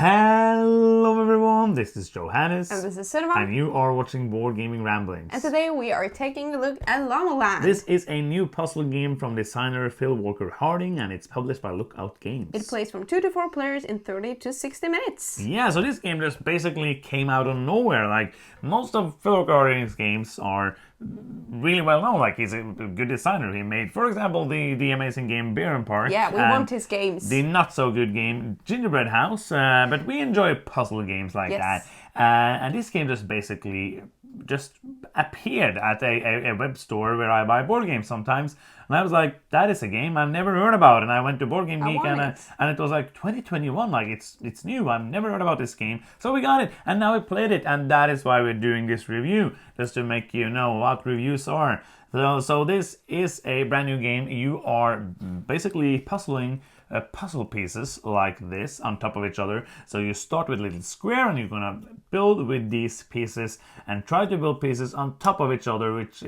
Hello everyone, this is Johannes. And this is Cinema. And you are watching Board Gaming Ramblings. And today we are taking a look at Llamaland. This is a new puzzle game from designer Phil Walker Harding, and it's published by Lookout Games. It plays from 2 to 4 players in 30 to 60 minutes. Yeah, so this game just basically came out of nowhere. Like, most of Phil Walker Harding's games are really well known. Like, he's a good designer. He made, for example, the amazing game Bärenpark. Yeah, we want his games. The not so good game Gingerbread House, but we enjoy puzzle games like that. And this game just basically just appeared at a web store where I buy board games sometimes, and I was like, that is a game I've never heard about. And I went to Board Game Geek and it was like 2021, like it's new, I've never heard about this game, so we got it and now we played it, and that is why we're doing this review, just to make you know what reviews are. So this is a brand new game. You are basically puzzling puzzle pieces like this on top of each other. So you start with a little square and you're gonna build with these pieces and try to build pieces on top of each other, which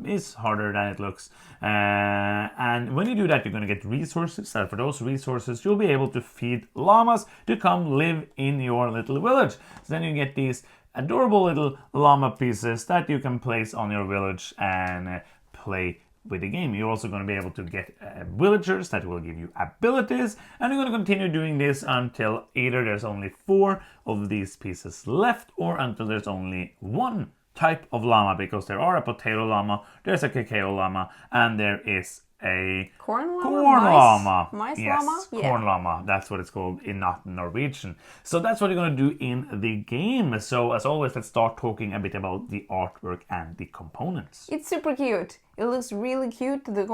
is harder than it looks. And when you do that, you're gonna get resources, and for those resources you'll be able to feed llamas to come live in your little village. So then you get these adorable little llama pieces that you can place on your village and play with the game. You're also going to be able to get villagers that will give you abilities, and you're going to continue doing this until either there's only 4 of these pieces left, or until there's only 1 type of llama, because there are a potato llama, there's a cacao llama, and there is a corn llama. Mice yes, llama? Corn llama. That's what it's called in not Norwegian. So that's what you're going to do in the game. So as always, let's start talking a bit about the artwork and the components. It's super cute. It looks really cute, the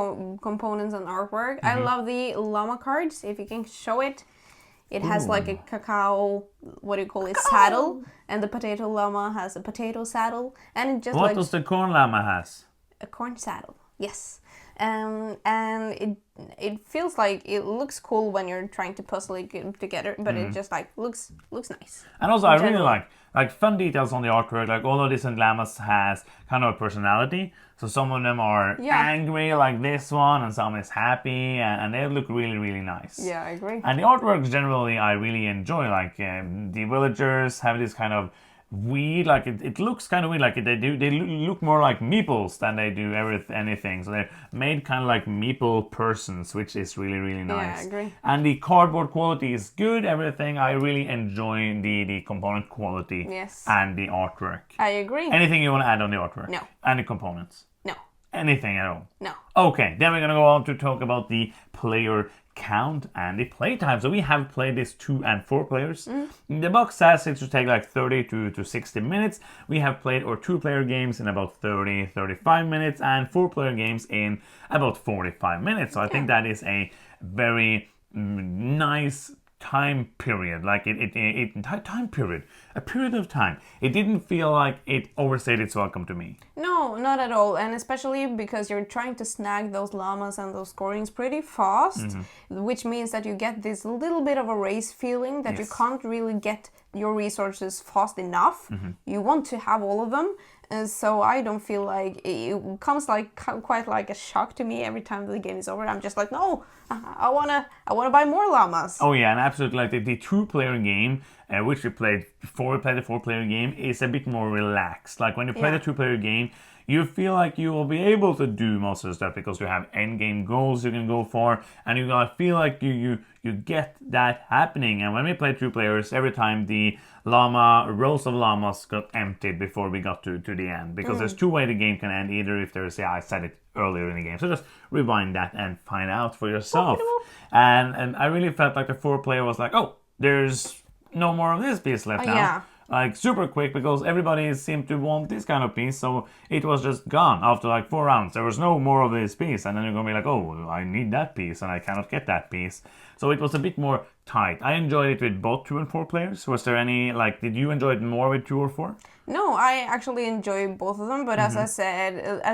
components and artwork. I love the llama cards. If you can show it. It has like a cacao, what do you call it, saddle. And the potato llama has a potato saddle. And it just what does the corn llama has? A corn saddle, yes. And it feels like it looks cool when you're trying to puzzle it together, but it just like looks nice. And also I really like fun details on the artwork. Like, all of these llamas has kind of a personality. So some of them are angry like this one, and some is happy, and they look really, really nice. Yeah, I agree. And the artwork generally I really enjoy. Like, the villagers have this kind of weird, like it looks kind of weird, like they look more like meeples than they do anything. So they're made kind of like meeple persons, which is really, really nice. Yeah, I agree. And the cardboard quality is good. Everything, I really enjoy the component quality. Yes. And the artwork. I agree. Anything you want to add on the artwork? No. And the components? No. Anything at all? No. Okay, then we're gonna go on to talk about the player count and the playtime. So we have played this 2 and 4 players. The box says it should take like 30 to 60 minutes. We have played our 2-player games in about 30-35 minutes and 4-player games in about 45 minutes. So I think that is a very nice time period. Like time period, a period of time. It didn't feel like it overstayed its welcome to me. No, not at all. And especially because you're trying to snag those llamas and those scorings pretty fast, which means that you get this little bit of a race feeling that you can't really get your resources fast enough. You want to have all of them. So I don't feel like it comes like quite like a shock to me every time the game is over. I'm just like, no, I wanna buy more llamas. Oh yeah, and absolutely. Like the 2-player game, which we played before we played the 4-player game, is a bit more relaxed. Like, when you play the 2-player game, you feel like you will be able to do most of the stuff because you have end game goals you can go for, and you feel like you get that happening. And when we played 2 players, every time the rows of llamas got emptied before we got to the end, because there's 2 ways the game can end. Either if there's, I said it earlier in the game, so just rewind that and find out for yourself. And I really felt like the 4-player was like, oh, there's no more of this piece left now. Yeah. Like, super quick, because everybody seemed to want this kind of piece, so it was just gone after like 4 rounds. There was no more of this piece, and then you're gonna be like, oh, I need that piece and I cannot get that piece. So it was a bit more tight. I enjoyed it with both 2 and 4 players. Was there any, like, did you enjoy it more with 2 or 4? No, I actually enjoy both of them, but as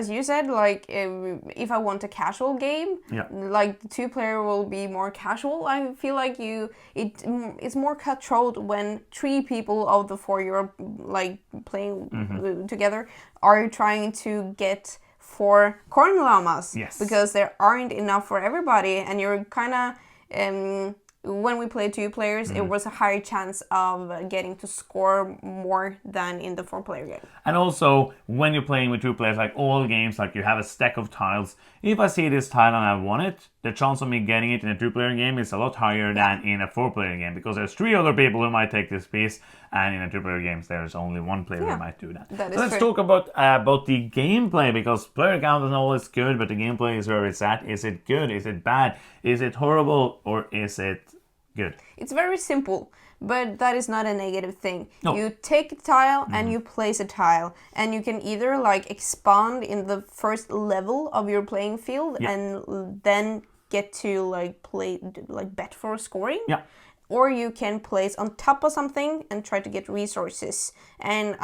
you said, like, if I want a casual game, like, the 2-player will be more casual. I feel like it's more cutthroat when 3 people of the 4 you're like playing together are trying to get 4 corn llamas. Yes. Because there aren't enough for everybody, and you're kind of when we played 2 players, it was a higher chance of getting to score more than in the 4-player game. And also, when you're playing with 2 players, like all games, like you have a stack of tiles. If I see this tile and I want it, the chance of me getting it in a 2-player game is a lot higher than in a 4-player game, because there's 3 other people who might take this piece, and in a 2-player games there's only 1 player who might do that. That is so let's true. talk about the gameplay, because player count is always good, but the gameplay is where it's at. Is it good? Is it bad? Is it horrible? Or is it good? It's very simple, but that is not a negative thing. No. You take a tile and you place a tile, and you can either like expand in the first level of your playing field and then get to like bet for scoring. Yeah. Or you can place on top of something and try to get resources. And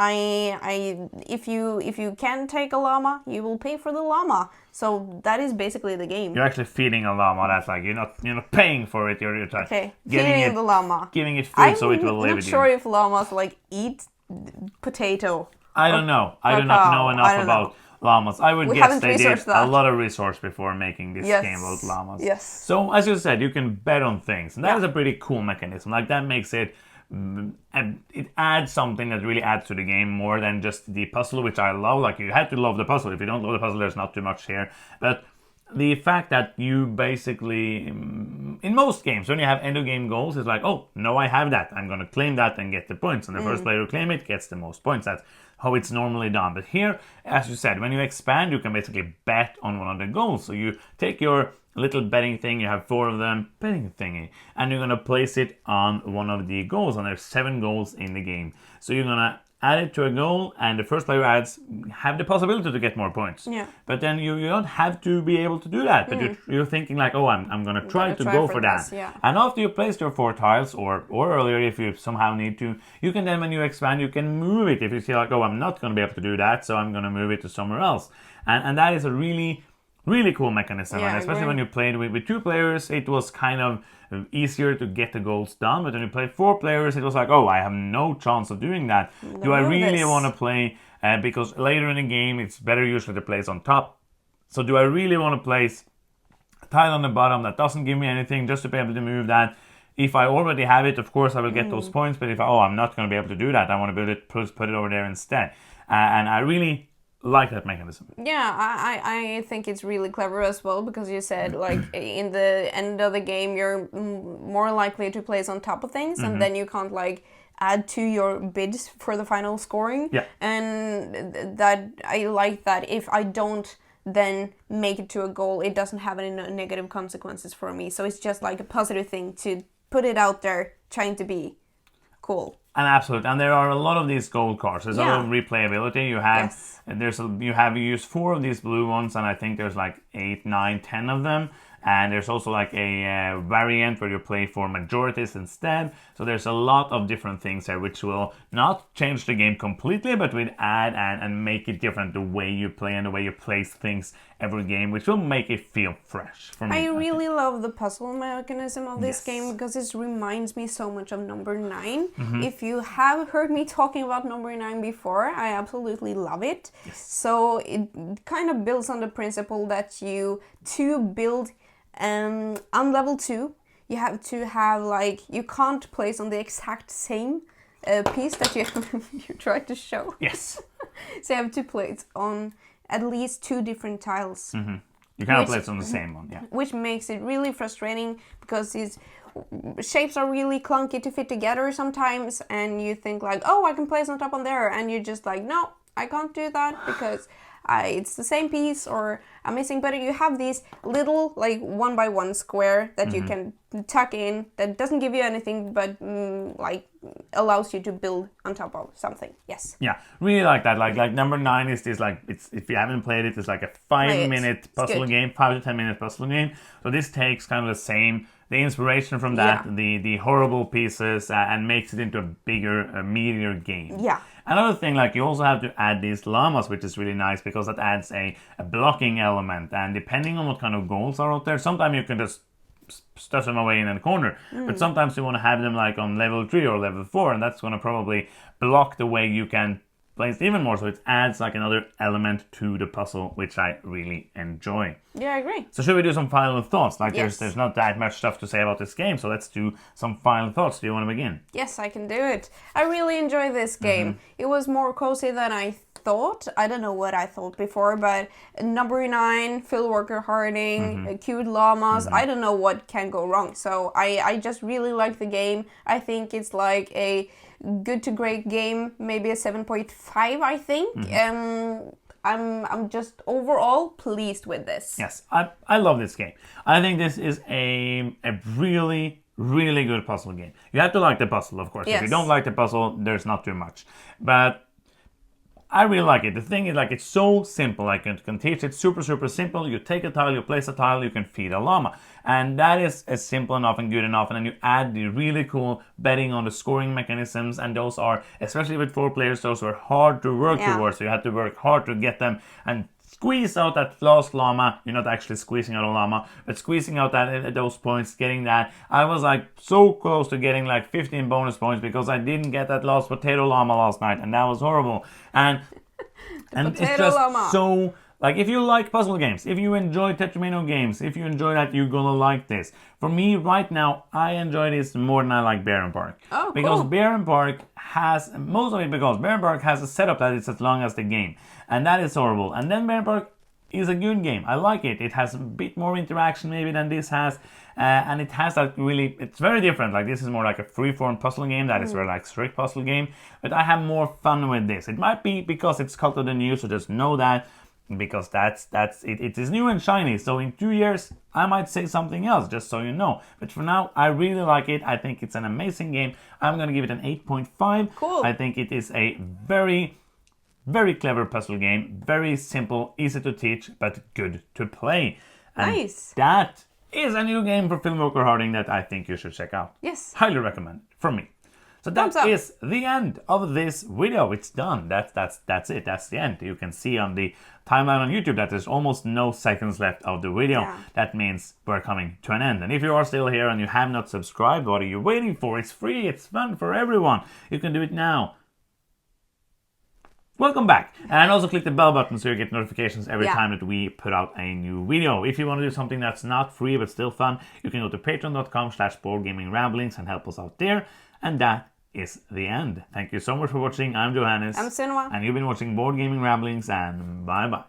if you can take a llama, you will pay for the llama. So that is basically the game. You're actually feeding a llama. That's like you're not paying for it. You're feeding the llama. Giving it food so it will live with you. I'm not sure if llamas like eat potato. I don't know. I do not know enough about llamas. I would guess they did a lot of research before making this game about llamas. Yes. So as you said, you can bet on things, and that is a pretty cool mechanism. Like that makes it, and it adds something that really adds to the game more than just the puzzle, which I love. Like you have to love the puzzle. If you don't love the puzzle, there's not too much here. But the fact that you basically, in most games, when you have end of game goals, it's like, oh, no, I have that. I'm going to claim that and get the points. And the first player who claim it gets the most points. That's how it's normally done. But here, as you said, when you expand, you can basically bet on one of the goals. So you take your little betting thing, you have 4 of them, betting thingy, and you're going to place it on one of the goals. And there's 7 goals in the game. So you're going to add it to a goal, and the first player adds have the possibility to get more points. Yeah. But then you don't have to be able to do that. But you're thinking like, oh, I'm going to try to go for that. Yeah. And after you placed your 4 tiles, or earlier if you somehow need to, you can then, when you expand, you can move it. If you see like, oh, I'm not going to be able to do that, so I'm going to move it to somewhere else. And that is a really, really cool mechanism. Yeah, and especially when you played with 2 players, it was kind of easier to get the goals done. But when you played 4 players, it was like, oh, I have no chance of doing that. Do I really want to play? Because later in the game, it's better usually to place on top. So do I really want to place a tile on the bottom that doesn't give me anything just to be able to move that? If I already have it, of course, I will get those points. But if I'm not going to be able to do that, I want to build it, put it over there instead. And I really like that mechanism. Yeah, I think it's really clever as well, because you said like in the end of the game you're more likely to place on top of things, and then you can't like add to your bids for the final scoring. Yeah. And that I like that if I don't then make it to a goal, it doesn't have any negative consequences for me. So it's just like a positive thing to put it out there, trying to be cool. And absolutely, and there are a lot of these gold cards. There's a lot of replayability. You have you use 4 of these blue ones, and I think there's like 8, 9, 10 of them. And there's also like a variant where you play for majorities instead. So there's a lot of different things here, which will not change the game completely, but will add and make it different the way you play and the way you place things every game, which will make it feel fresh for me. I really love the puzzle mechanism of this game, because it reminds me so much of number 9. If you have heard me talking about number 9 before, I absolutely love it. So it kind of builds on the principle that to build on level 2, you have to have like, you can't place on the exact same piece that you tried to show. Yes. So you have to place on at least 2 different tiles. You cannot place on the same one, Which makes it really frustrating, because these shapes are really clunky to fit together sometimes, and you think like, oh, I can place on top on there, and you're just like, no, I can't do that because it's the same piece or I'm missing. But you have these little like 1x1 square that you can tuck in that doesn't give you anything, but like allows you to build on top of something. Yes. Yeah, really like that. Like number 9 is this, like, it's, if you haven't played it, it's like a 5-minute puzzle game, 5 to 10 minute puzzle game. So this takes kind of the inspiration from that, the horrible pieces, and makes it into a bigger, meatier game. Yeah. Another thing, like, you also have to add these llamas, which is really nice because that adds a blocking element. And depending on what kind of goals are out there, sometimes you can just stuff them away in a corner. But sometimes you want to have them like on level 3 or level 4, and that's going to probably block the way you can plays even more. So it adds like another element to the puzzle, which I really enjoy. Yeah, I agree. So should we do some final thoughts? Like Yes. there's not that much stuff to say about this game, so let's do some final thoughts. Do you want to begin? Yes, I can do it. I really enjoy this game. It was more cozy than I thought. I don't know what I thought before, but number 9, Phil Walker Harding, cute llamas. I don't know what can go wrong. So I just really like the game. I think it's like a good to great game, maybe a 7.5, I think. I'm just overall pleased with this. Yes, I love this game. I think this is a really, really good puzzle game. You have to like the puzzle, of course. Yes. If you don't like the puzzle, there's not too much. But I really like it. The thing is, like, it's so simple. Like, you can teach it super, super simple. You take a tile, you place a tile, you can feed a llama. And that is simple enough and good enough. And then you add the really cool betting on the scoring mechanisms. And those are, especially with 4 players, those are hard to work towards. So you have to work hard to get them and squeeze out that last llama. You're not actually squeezing out a llama, but squeezing out those points, getting that. I was like so close to getting like 15 bonus points because I didn't get that last potato llama last night, and that was horrible. And it's just llama. so, like, if you like puzzle games, if you enjoy Tetrimino games, if you enjoy that, you're gonna like this. For me, right now, I enjoy this more than I like Bärenpark. Oh, because cool. Bärenpark has, most of it because Bärenpark has a setup that is as long as the game. And that is horrible. And then Bärenpark is a good game. I like it. It has a bit more interaction maybe than this has. And it has that really, it's very different. Like, this is more like a free-form puzzle game. That is very like strict puzzle game. But I have more fun with this. It might be because it's Cult of the New, so just know that. Because that's it. It is new and shiny. So in 2 years, I might say something else, just so you know. But for now, I really like it. I think it's an amazing game. I'm gonna give it an 8.5. Cool. I think it is a very, very clever puzzle game. Very simple, easy to teach, but good to play. And Nice. that is a new game for Phil Walker Harding that I think you should check out. Yes. Highly recommend from me. So Thumbs that up. is the end of this video. It's done. That's it. That's the end. You can see on the timeline on YouTube that there's almost no seconds left of the video. Yeah. That means we're coming to an end. And if you are still here and you have not subscribed, what are you waiting for? It's free. It's fun for everyone. You can do it now. Welcome back. And also click the bell button so you get notifications every time that we put out a new video. If you want to do something that's not free but still fun, you can go to patreon.com/boardgamingramblings and help us out there. And that is the end. Thank you so much for watching. I'm Johannes. I'm Sunwa. And you've been watching Board Gaming Ramblings, and bye bye.